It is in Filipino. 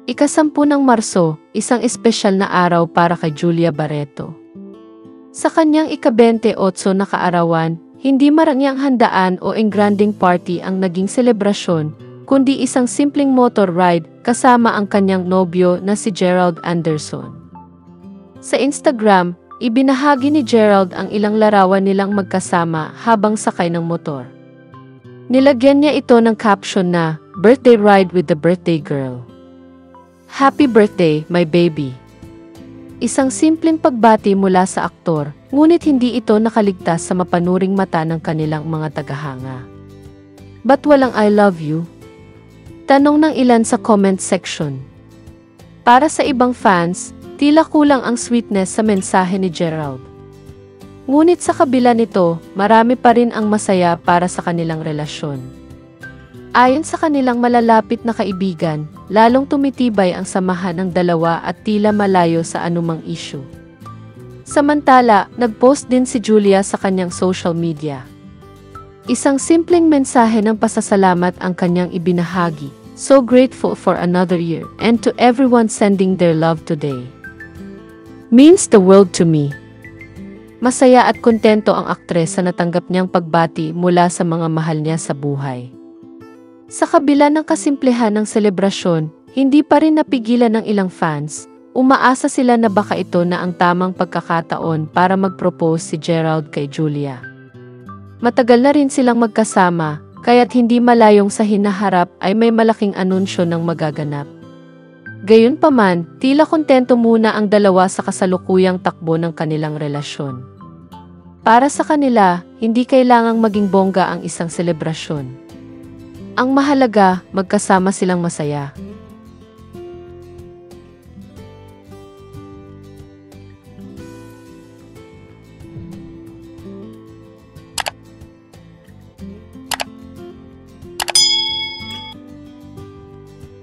Ika-10 ng Marso, isang espesyal na araw para kay Julia Barreto. Sa kanyang ika-28 na kaarawan, hindi marangyang handaan o engranding party ang naging selebrasyon, kundi isang simpleng motor ride kasama ang kanyang nobyo na si Gerald Anderson. Sa Instagram, ibinahagi ni Gerald ang ilang larawan nilang magkasama habang sakay ng motor. Nilagyan niya ito ng caption na, "Birthday ride with the birthday girl. Happy birthday, my baby." Isang simpleng pagbati mula sa aktor, ngunit hindi ito nakaligtas sa mapanuring mata ng kanilang mga tagahanga. Ba't walang I love you? Tanong ng ilan sa comment section. Para sa ibang fans, tila kulang ang sweetness sa mensahe ni Gerald. Ngunit sa kabila nito, marami pa rin ang masaya para sa kanilang relasyon. Ayon sa kanilang malalapit na kaibigan, lalong tumitibay ang samahan ng dalawa at tila malayo sa anumang issue. Samantala, nag-post din si Julia sa kanyang social media. Isang simpleng mensahe ng pasasalamat ang kanyang ibinahagi. "So grateful for another year, and to everyone sending their love today. Means the world to me." Masaya at kontento ang aktres sa natanggap niyang pagbati mula sa mga mahal niya sa buhay. Sa kabila ng kasimplehan ng selebrasyon, hindi pa rin napigilan ng ilang fans. Umaasa sila na baka ito na ang tamang pagkakataon para mag-propose si Gerald kay Julia. Matagal na rin silang magkasama, kaya't hindi malayong sa hinaharap ay may malaking anunsyo ng magaganap. Gayunpaman, tila kontento muna ang dalawa sa kasalukuyang takbo ng kanilang relasyon. Para sa kanila, hindi kailangang maging bongga ang isang selebrasyon. Ang mahalaga, magkasama silang masaya.